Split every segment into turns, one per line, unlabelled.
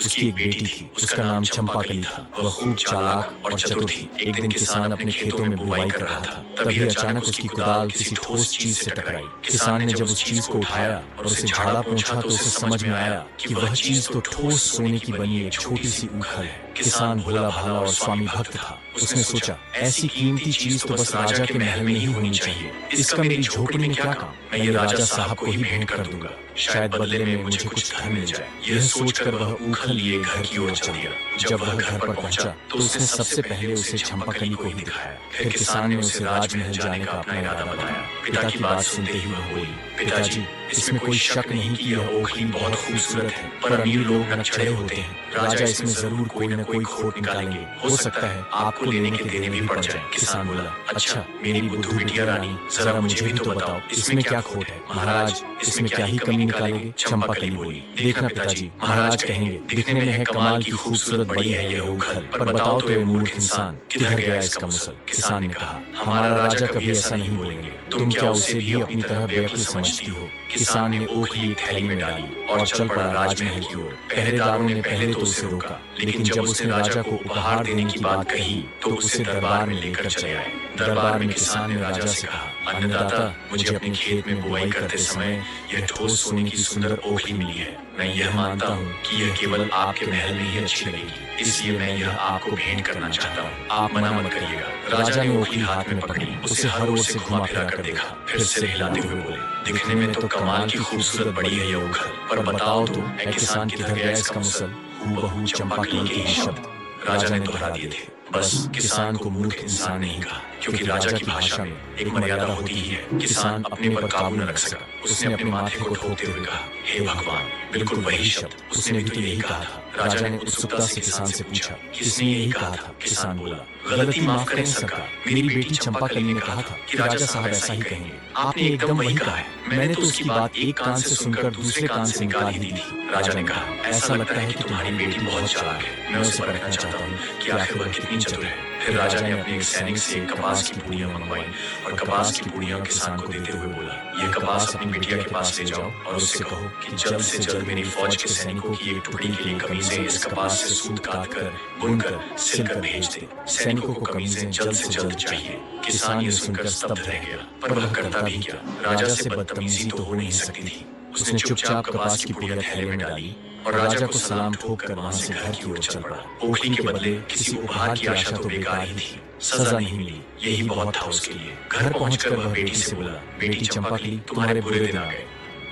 उसकी एक बेटी थी, उसका नाम चंपाकली था। वह खूब चालाक और चतुर थी। एक दिन किसान अपने खेतों में बुवाई कर रहा था, तभी अचानक उसकी कुदाल किसी ठोस चीज से टकराई। किसान ने जब उस चीज को उठाया और उसे झाड़ा पोंछा तो उसे समझ में आया कि वह चीज तो ठोस सोने की बनी एक छोटी सी ऊखल है। किसान भोला भाला और स्वामी भक्त था। उसने सोचा, ऐसी कीमती चीज तो बस राजा के महल में ही होनी चाहिए। इसका मेरी झोपड़ी में क्या काम? मैं ये राजा साहब को ही भेंट कर दूंगा, शायद बदले में मुझे कुछ धन मिल जाए। यह सोचकर वह ऊखल लिए घर की ओर चल दिया। जब वह घर पर पहुंचा तो उसने सबसे पहले उसे चंपाकली को ही दिखाया। फिर किसान ने उसे राजमहल जाने का अपना इरादा बताया। पिता की बात सुनते ही वह बोली, पिताजी, इसमें कोई शक नहीं कि यह ओखली बहुत खूबसूरत है, पर अमीर लोग नकचढ़े होते हैं। राजा इसमें जरूर कोई न कोई खोट निकालेंगे। हो सकता है आपको लेने के देने भी पड़ जाए। किसान बोला, अच्छा मेरी बुद्धू बिटिया रानी, जरा मुझे भी तो बताओ, इसमें क्या खोट है? महाराज, इसमें क्या ही कमी निकालेंगे? चंपाकली बोली, देखना पिताजी, महाराज कहेंगे दिखने में है कमाल की खूबसूरत बड़ी है यह ऊखल, पर बताओ तो ये मूर्ख इंसान, किधर गया इसका मुसल? किसान ने कहा, हमारा राजा कभी ऐसा नहीं बोलेंगे। तुम क्या उसे भी अपनी तरह बेअक्ल समझती हो? किसान ने ओखली थैली में डाली और चल पड़ा राजमहल की ओर। पहरेदारों ने पहले तो उसे रोका, लेकिन जब उसने राजा को उपहार देने की बात कही तो उसे दरबार में लेकर चले आए। दरबार में किसान ने राजा से कहा, अन्नदाता, मुझे अपने खेत में बुआई करते समय यह ठोस सोने की सुंदर ओखली मिली है। मैं यह मानता हूँ कि यह केवल आपके महल में ही अच्छी लगेगी, इसलिए मैं यह आपको भेंट करना चाहता हूँ। आप मना मत करिएगा। राजा ने ओखली हाथ में पकड़ी, उसे हर ओर से घुमा फिरा कर देखा, फिर सिर हिलाते हुए बोले, दिखने में तो कमाल की खूबसूरत बड़ी है यह ऊखल, पर बताओ तो ऐ किसान, किधर गया इसका मुसल? हूबहू चंपाकली के ही शब्द राजा ने दोहरा दिए थे। बस किसान को मूर्ख इंसान नहीं कहा, क्योंकि राजा की भाषा में एक मर्यादा होती ही है। किसान अपने पर काबू न रख सका। उसने अपने माथे को ठोकते हुए कहा, हे भगवान, बिल्कुल वही शब्द, उसने भी तो यही कहा था। राजा ने उत्सुकता से किसान से पूछा, किसने यही कहा था? किसान बोला, गलती माफ करें सरकार, मेरी बेटी चंपाकली ने कहा था कि राजा साहब ऐसा ही कहेंगे। आपने एकदम वही कहा है। मैंने तो उसकी बात एक कान से सुनकर दूसरे कान से निकाल ही दी थी। राजा ने कहा, ऐसा लगता है कि तुम्हारी बेटी बहुत चालाक है। मैं उसे परखना चाहता हूँ कि आखिर वह कितनी चतुर है। फिर राजा ने अपने एक सैनिक से कपास की पुड़ियां मंगवाई और कपास की पुड़ियां किसान को देते हुए बोला, यह कपास अपनी बिटिया के पास ले जाओ और उससे कहो कि जल्द से जल्द मेरी फौज के सैनिकों की एक टुकड़ी के लिए कमीजें इस कपास से सूत काट कर, बुनकर, सिलकर भेज दे। सैनिकों को कमीजें जल्द से जल्द चाहिए। किसान ये सुनकर स्तब्ध रह गया, पर वह करता भी क्या? राजा से बदतमीजी तो हो नहीं सकती थी। उसने चुपचाप कपास की पुड़िया थैले में डाली और राजा को सलाम ठोक कर वहां से घर की ओर चल पड़ा। ओखली के बदले किसी उपहार की आशा तो बेकार ही थी। सजा नहीं मिली, यही बहुत था उसके लिए। घर पहुंचकर वह बेटी से बोला, बेटी चंपाकली, तुम्हारे बुरे दिन आ गए।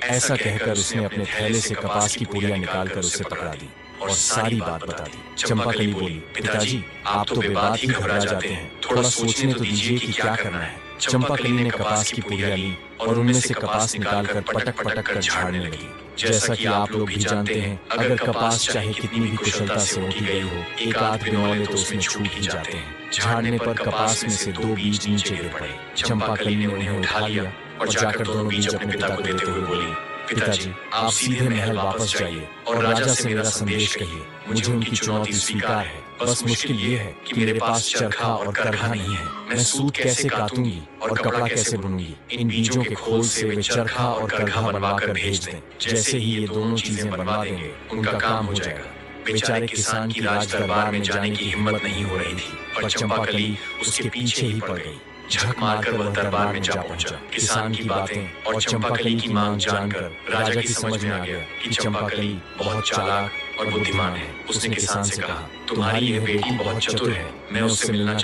ऐसा कहकर उसने अपने थैले से कपास की पुड़िया निकालकर उसे पकड़ा दी और सारी बात बता दी। चंपाकली बोली, पिताजी, आप तो बेबात ही घबरा जाते हैं, थोड़ा सोचने तो दीजिए कि क्या करना है। चंपाकली ने कपास की पुड़िया ली और उनमें से कपास निकालकर पटक पटक कर झाड़ने लगी। जैसा कि आप लोग भी जानते हैं, अगर कपास चाहे कितनी भी कुशलता से उठी गई हो, एक आध बिनौले तो उसमें छूट ही जाते हैं। झाड़ने पर कपास में से 2 बीज नीचे गिर पड़े। चंपाकली ने उन्हें उठा लिया और जाकर दोनों बीज अपने पिता को देते हुए बोली, पिताजी, आप सीधे महल वापस जाइए और राजा से मेरा संदेश कहिए। मुझे उनकी चुनौती स्वीकार है, बस मुश्किल ये है कि मेरे पास चरखा और करघा नहीं है। मैं सूत कैसे काटूंगी और कपड़ा कैसे बुनूंगी? इन बीजों के खोल से वे चरखा और करघा बनवा कर भेज दें। जैसे ही ये दोनों चीजें बनवा देंगे, उनका काम हो जाएगा। बेचारे किसान की राज दरबार में जाने की हिम्मत नहीं हो रही थी, पर चंपाकली उसके पीछे ही पड़ गई। झक मारकर वह दरबार में जा पहुंचा। किसान की बातें और चंपाकली की मांग जानकर राजा की समझ में आ गया कि चंपाकली बहुत चालाक और बुद्धिमान है। उसने किसान से कहा, तुम्हारी यह बेटी बहुत चतुर है, मैं उससे मिलना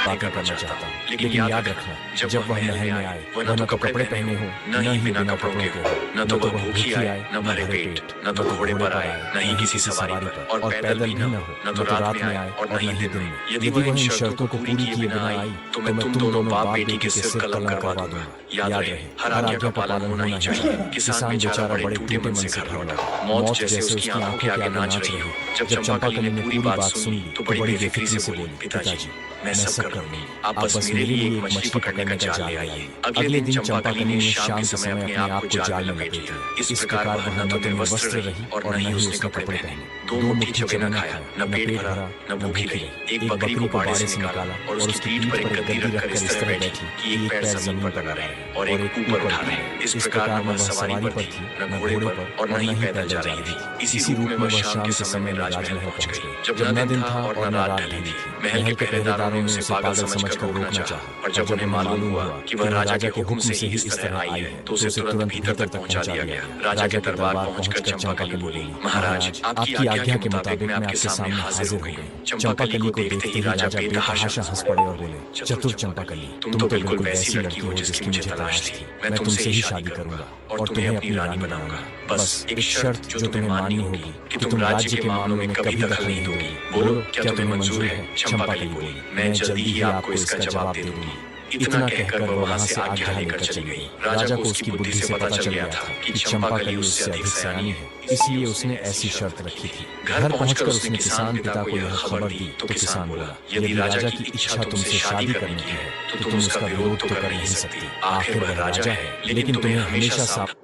बातें करना चाहता हूँ, लेकिन याद रखना, जब वह महल में आए, वह न तो कपड़े पहने हो, न ही बिना कपड़ों के हो, न तो वह भूखी आए, न भरे पेट, न तो घोड़े पर आए, न ही किसी सवारी पर, और पैदल भी न हो, न तो रात में आए और न ही दिन में। यदि वह इन शर्तों को पूरी किए बिना आई, तो मैं तुम दोनों बाप बेटी के सिर कलम करवा दूंगा। याद रहे, हर आज्ञा का पालन होना ही चाहिए। किसान बेचारा बड़े टूटे मन से घर लौटा। मौत जैसे उसकी आंखों के आगे नाच रही हो। जब चंपाकली ने पूरी बात सुन ली तो बड़ी बेफिक्री से बोली, पिताजी, मैं सब कर लूंगी, आप बस मेरे लिए एक मछली पकड़ने का जाल ले आइए। अगले दिन चंपाकली ने शाम के समय अपने आप को जाल में लपेट लिया। इस प्रकार वह न तो निर्वस्त्र रही और न ही उसने कपड़े पहने। 2 मुट्ठी चबेना खाया, न पेट भरा न भूखी रही। एक बकरी को बाड़े से निकाला और उसकी पीठ पर एक गद्दी रखकर इस तरह बैठी कि एक पैर जमीन पर लगा रहे और एक ऊपर उठा रहे। इस प्रकार वह सवारी पर थी, न घोड़े पर और न ही पैदल जा रही थी। इसी रूप में वह शाम के समय राजमहल पहुंच गई, जब न दिन था और न रात ढली थी। महल के पहरेदारों ने उसे पागल समझकर रोकना चाहा, और जब उन्हें मालूम हुआ कि वह राजा के हुक्म से ही इस तरह आई है, तो उसे तुरंत भीतर तक पहुंचा दिया गया। राजा के दरबार पहुंचकर चंपाकली बोली, महाराज, आपकी आज्ञा के मुताबिक मैं आपके सामने हाजिर हो गई। चंपाकली को देखते ही राजा बेतहाशा हंस पड़े और बोले, चतुर चंपाकली, तुम तो बिल्कुल वैसी लड़की हो जिसकी मुझे तलाश थी। मैं तुमसे ही शादी करूंगा और तुम्हें अपनी रानी बनाऊंगा। बस एक शर्त जो तुम्हें माननी होगी कि तुम राज्य के मामलों में कभी दखल नहीं दोगी। बोलो, क्या तुम्हें मंजूर है? चंपाकली बोली, मैं जल्दी ही आपको इसका जवाब दे दूंगी। इतना कहकर वह वहां से आज्ञा लेकर चली गई। राजा को उसकी बुद्धि से पता चल गया था कि चंपाकली उससे अधिक सयानी है, इसलिए उसने ऐसी शर्त रखी थी। घर पहुंचकर उसने किसान पिता को यह खबर दी तो किसान बोला, यदि राजा की इच्छा तुमसे शादी करने की है तो तुम उसका विरोध तो कर नहीं सकती। आखिर वह राजा है, लेकिन तुम्हें हमेशा साफ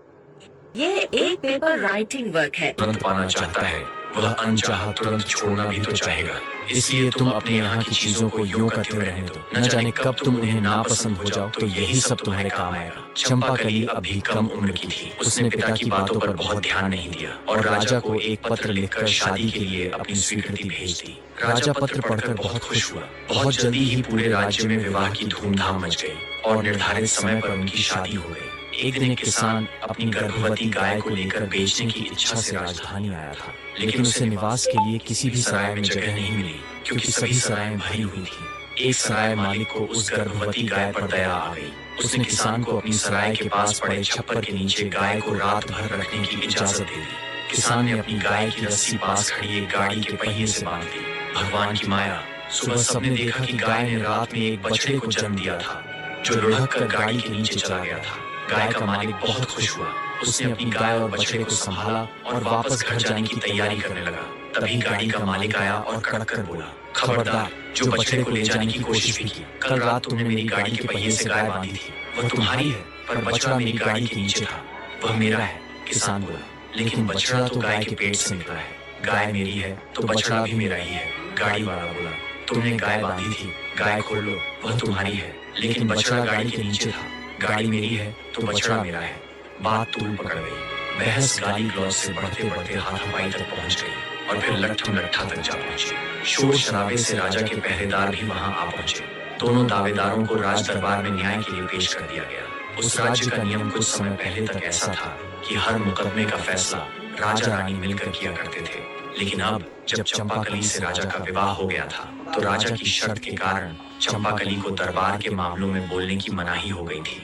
यह एक पेपर राइटिंग वर्क है।
तुरंत पाना चाहता है, वह अनचाहा तुरंत छोड़ना भी तो चाहेगा। इसलिए तुम अपने यहाँ की चीजों को यूं करते रहने दो, न जाने कब तुम उन्हें नापसंद हो जाओ तो यही सब तुम्हारे काम आएगा। चंपाकली अभी कम उम्र की थी, उसने पिता की बातों पर बहुत ध्यान नहीं दिया और राजा को एक पत्र लिखकर शादी के लिए अपनी स्वीकृति भेज दी। राजा पत्र पढ़कर बहुत खुश हुआ। बहुत जल्दी ही पूरे राज्य में विवाह की धूमधाम मच गई और निर्धारित समय पर उनकी शादी हो गई। एक दिन एक किसान अपनी गर्भवती गाय को लेकर बेचने की इच्छा से राजधानी आया था, लेकिन उसे निवास के लिए किसी भी सराय में जगह नहीं मिली, क्योंकि सभी सरायें भरी हुई थी। एक सराय मालिक को उस गर्भवती गाय पर दया आ गई। उसने किसान को अपनी सराय के पास पड़े छप्पर के नीचे गाय को रात भर रखने की इजाजत दे दी। किसान ने अपनी गाय की रस्सी पास खड़ी एक गाड़ी के पहिए से बांध दी। भगवान की माया, सुबह सबने देखा कि गाय ने रात में एक बछड़े को जन्म दिया था, जो लुढ़क कर गाड़ी के नीचे चला गया था। गाय का मालिक बहुत खुश हुआ। उसने अपनी गाय और बछड़े को संभाला और वापस घर जाने की तैयारी करने लगा। तभी गाड़ी का मालिक आया और कड़क कर बोला, खबरदार, जो बछड़े को ले जाने की कोशिश भी की। कल रात तुमने मेरी गाड़ी के पहिए से गाय बांधी थी, वह तुम्हारी है, पर बछड़ा मेरी गाड़ी के नीचे था, वह मेरा है। किसान बोला, लेकिन बछड़ा तो गाय के पेट से निकला है। गाय मेरी है तो बछड़ा भी मेरा ही है। गाड़ी वाला बोला, तुमने गाय बांधी थी, गाय खोल लो, वह तुम्हारी है, लेकिन बछड़ा गाड़ी के नीचे था। गाड़ी मेरी है तो बछड़ा मेरा है। बात तूल पकड़ गई। बहस गाली गलौज से बढ़ते बढ़ते हाथापाई तक पहुंच गई और फिर लट्ठम लट्ठा तक जा पहुंची। शोर शराबे से राजा के पहरेदार भी वहां आ पहुंचे। दोनों दावेदारों को राज दरबार में न्याय के लिए पेश कर दिया गया। उस राज्य का नियम कुछ समय पहले तक ऐसा था कि हर मुकदमे का फैसला राजा रानी मिलकर किया करते थे, लेकिन अब जब चंपाकली से राजा का विवाह हो गया था तो राजा की शर्त के कारण चंपाकली को दरबार के मामलों में बोलने की मनाही हो गई थी।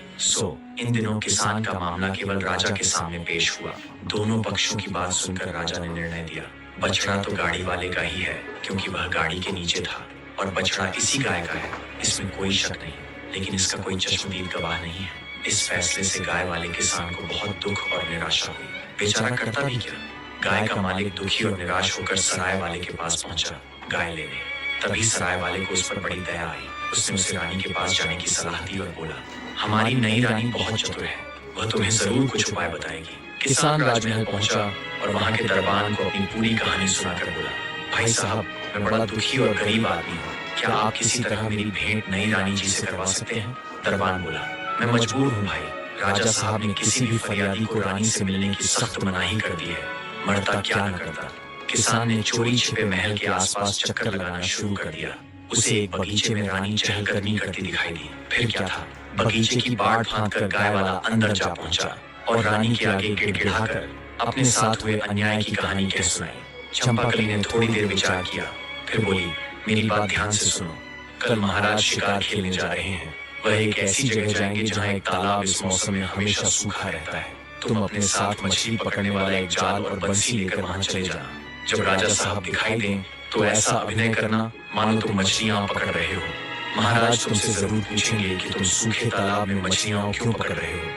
इन दिनों किसान का मामला केवल राजा के सामने पेश हुआ। दोनों पक्षों की बात सुनकर राजा ने निर्णय दिया, बछड़ा तो गाड़ी वाले का ही है, क्योंकि वह गाड़ी के नीचे था, और बछड़ा इसी गाय का है, इसमें कोई शक नहीं, लेकिन इसका कोई चश्मदीद गवाह नहीं है। इस फैसले से गाय वाले किसान को बहुत दुख और निराशा हुई। बेचारा करता भी क्या। गाय का मालिक दुखी और निराश होकर सराय वाले के पास पहुंचा गाय लेने। तभी सराय वाले को उस पर बड़ी दया आई। उसने उसे रानी के पास जाने की सलाह दी और बोला, हमारी नई रानी बहुत चतुर है, वह तुम्हें जरूर कुछ उपाय बताएगी। किसान राजमहल पहुंचा और वहां के दरबान को अपनी पूरी कहानी सुनाकर बोला, भाई साहब, मैं बड़ा दुखी और गरीब आदमी हूँ, क्या आप किसी तरह मेरी भेंट नई रानी जी से करवा सकते हैं? दरबान बोला, मैं मजबूर हूँ भाई, राजा साहब ने किसी भी फरियादी को रानी से मिलने की सख्त मनाही कर दी है, मरता क्या न करता। किसान ने चोरी छिपे महल के आसपास चक्कर लगाना शुरू कर दिया। उसे एक बगीचे में रानी चहलकदमी करती दिखाई दी। फिर क्या था, बगीचे की बाड़ फांदकर गाय वाला अंदर जा पहुंचा और रानी के आगे गिड़गिड़ाकर अपने साथ हुए अन्याय की कहानी कह सुनाई। चंपाकली ने थोड़ी देर विचार किया, फिर बोली, मेरी बात ध्यान से सुनो। कल महाराज शिकार खेलने जा रहे हैं। वह एक ऐसी जगह जाएंगे जहाँ एक तालाब इस मौसम में हमेशा सूखा रहता है। तुम अपने साथ मछली पकड़ने वाला एक जाल और बंसी लेकर वहां चले जाना। जब राजा साहब दिखाई दें तो ऐसा अभिनय करना मानो तुम मछलियां पकड़ रहे हो। महाराज तुमसे जरूर पूछेंगे कि तुम सूखे तालाब में मछलियां क्यों पकड़ रहे हो।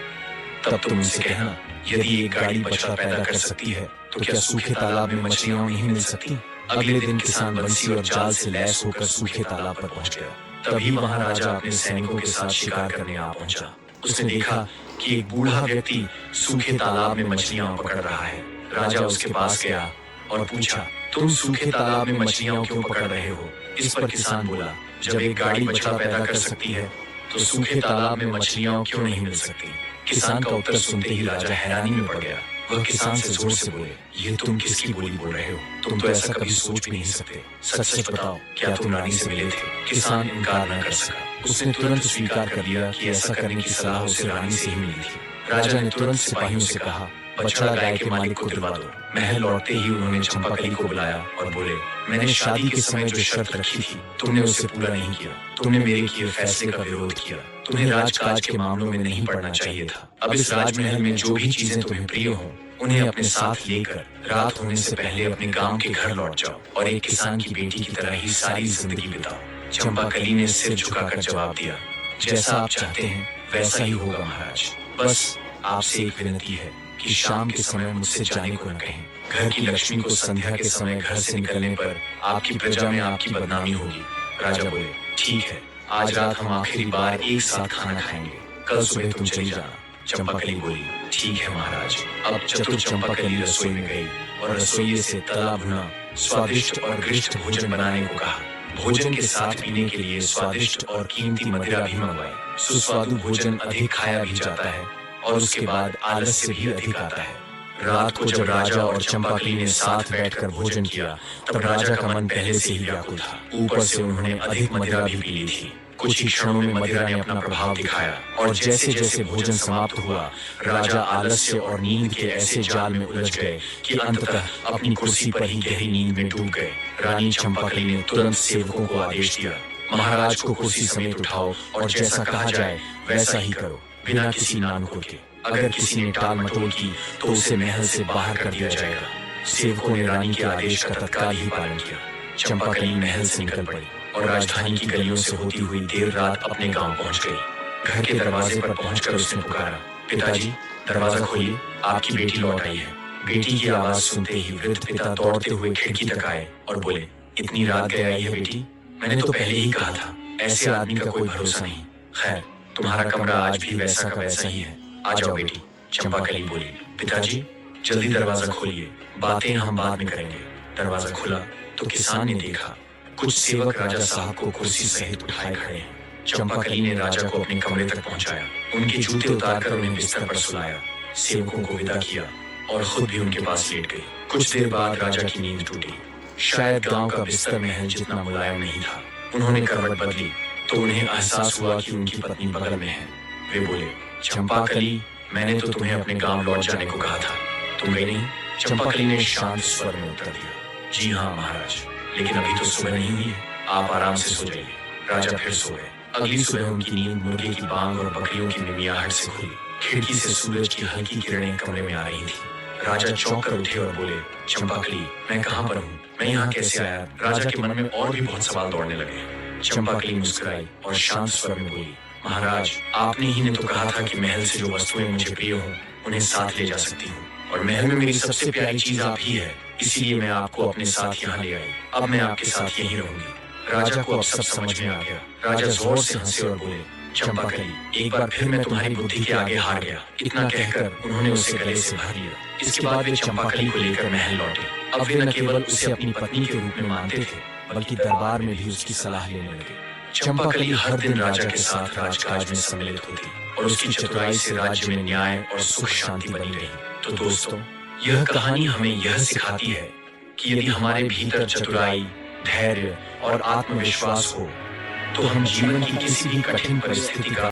तब तुम उनसे कहना, यदि एक गाड़ी बछड़ा पैदा कर सकती है तो क्या सूखे तालाब में मछलियां नहीं मिल सकती? अगले दिन किसान बंसी और जाल से लैस होकर सूखे तालाब पर पहुंच गया। तभी वहां राजा अपने सैनिकों के साथ शिकार करने आ पहुंचा। उसने देखा कि एक बूढ़ा व्यक्ति सूखे तालाब में मछलियां पकड़ रहा है। राजा उसके पास गया और पूछा, तुम सूखे तालाब में मछलियां क्यों पकड़ रहे हो? इस पर किसान बोला, जब एक गाड़ी बछड़ा पैदा कर सकती है तो सूखे तालाब में मछलियां क्यों नहीं मिल सकती? किसान का उत्तर सुनते ही राजा हैरानी में पड़ गया। वह किसान से जोर से बोले, ये तुम किसकी बोली बोल रहे हो? तुम तो ऐसा कभी सोच भी नहीं सकते। सच सच बताओ, क्या तुम रानी से मिले थे? किसान इनकार न कर सका। उसने तुरंत स्वीकार कर लिया कि ऐसा करने की सलाह उसे रानी से ही मिली थी। राजा ने तुरंत सिपाहियों से कहा, बछड़ा गाय के मालिक को दिलवा दो। महल लौटते ही उन्होंने चंपाकली को बुलाया और बोले, मैंने शादी के समय जो शर्त रखी थी तुमने उसे पूरा नहीं किया। तुमने मेरे किए फैसले का विरोध किया। तुम्हें राजकाज के मामलों में नहीं पड़ना चाहिए था। अब इस राजमहल में जो भी चीजें तुम्हें प्रिय हों उन्हें अपने साथ लेकर रात होने से पहले अपने गांव के घर लौट जाओ और एक किसान की बेटी की तरह ही सारी जिंदगी बिताओ। चंपाकली ने सिर झुकाकर जवाब दिया, जैसा आप चाहते हैं वैसा ही होगा महाराज। बस आपसे एक विनती है कि शाम के समय मुझसे जाने को न कहें। घर की लक्ष्मी को संध्या के समय घर से निकलने पर आपकी प्रजा में आपकी बदनामी होगी। राजा बोले, ठीक है, आज रात हम आखिरी बार एक साथ खाना खाएंगे। कल सुबह तुम चली जाना। चंपाकली बोली, ठीक है महाराज। अब चतुर चंपाकली रसोई में गई और रसोइये से तला भुना स्वादिष्ट और गृष्ट भोजन बनाने को कहा। भोजन के साथ पीने के लिए स्वादिष्ट और कीमती मदिरा भी मंगवाई। सुस्वादु भोजन अधिक खाया भी जाता है और उसके बाद आलस्य भी अधिक आता है। रात को जब राजा और चंपाकली ने साथ बैठकर भोजन किया तब राजा का मन पहले से ही व्याकुल था। ऊपर से उन्होंने अधिक मदिरा भी पी ली थी। कुछ ही क्षणों में मदिरा ने अपना प्रभाव दिखाया और जैसे जैसे भोजन समाप्त हुआ राजा आलस्य और नींद के ऐसे जाल में उलझ गए कि अंततः अपनी कुर्सी पर ही गहरी नींद में डूब गए। रानी चंपाकली ने तुरंत सेवकों को आदेश दिया, महाराज को कुर्सी समेत उठाओ और जैसा कहा जाए वैसा ही करो, बिना किसी नानुकुल के। अगर किसी ने टाल मटोल की तो उसे महल से बाहर कर दिया जाएगा। सेवकों ने रानी के आदेश का तत्काल ही पालन किया। चंपाकली महल से निकल पड़ी और राजधानी की गलियों से होती हुई देर रात अपने गांव पहुंच गई। घर के दरवाजे पर पहुंचकर उसने पुकारा, पिताजी दरवाजा खोलिए, आपकी बेटी लौट आई है। बेटी की आवाज सुनते ही वृद्ध पिता दौड़ते हुए खिड़की तक आए और बोले, इतनी रात गए आई है बेटी? मैंने तो पहले ही कहा था, ऐसे आदमी का कोई भरोसा नहीं। खैर, तुम्हारा कमरा आज भी वैसा का वैसा ही है। आ जाओ बेटी। चंपाकली बोली, पिताजी जल्दी दरवाजा खोलिए, बातें हम बाद में करेंगे। दरवाजा खुला तो किसान ने देखा कुछ सेवक राजा साहब को कुर्सी सहित उठाए खड़े हैं। चंपाकली ने राजा को अपने कमरे तक पहुंचाया, उनके जूते उतारकर उन्हें बिस्तर पर सुलाया, सेवकों को विदा किया और खुद भी उनके पास लेट गई। कुछ देर बाद राजा की नींद टूटी। शायद गांव का बिस्तर महल जितना मुलायम नहीं था। उन्होंने करवट बदली तो उन्हें एहसास हुआ कि उनकी पत्नी बगल में है। वे बोले, चंपाकली, मैंने तो तुम्हें अपने गांव लौट जाने को कहा था, तुम गई नहीं? चंपाकली ने शांत स्वर में उत्तर दिया, जी हाँ महाराज, लेकिन अभी तो सुबह नहीं हुई है, आप आराम से सो जाइए। राजा फिर सो गए। अगली सुबह उनकी नींद मुर्गे की बांग और बकरियों की मिमियाहट से खुली। खिड़की से सूरज की हल्की किरणें कमरे में आ रही थी। राजा चौंक कर उठे और बोले, चंपाकली, मैं कहाँ पर हूँ? मैं यहाँ कैसे आया? राजा के मन में और भी बहुत सवाल दौड़ने लगे। चंपाकली मुस्कुराई और शांत स्वर में बोली, महाराज, आपने ही ने तो कहा था कि महल से जो वस्तुएं मुझे प्रिय हों उन्हें साथ ले जा सकती हूँ, और महल में मेरी सबसे प्यारी चीज आप ही है, इसीलिए मैं आपको अपने साथ यहाँ ले आई। अब मैं आपके साथ यहीं रहूंगी। राजा को अब सब समझ में आ गया। राजा जोर से हंसे और बोले, चंपाकली, एक बार फिर मैं तुम्हारी बुद्धि के आगे हार गया। इतना कहकर उन्होंने उसे गले से भर लिया। इसके बाद वे चंपाकली को लेकर महल लौटे। अब वे न केवल उसे अपनी पत्नी के रूप में मानते थे बल्कि दरबार में भी उसकी सलाह लेने लगे। चंपाकली हर दिन राजा के साथ राजकाज में सम्मिलित होती और उसकी चतुराई से राज्य में न्याय और सुख शांति बनी रही। तो दोस्तों, यह कहानी हमें यह सिखाती है कि यदि हमारे भीतर चतुराई, धैर्य और आत्मविश्वास हो तो हम जीवन की किसी भी कठिन परिस्थिति का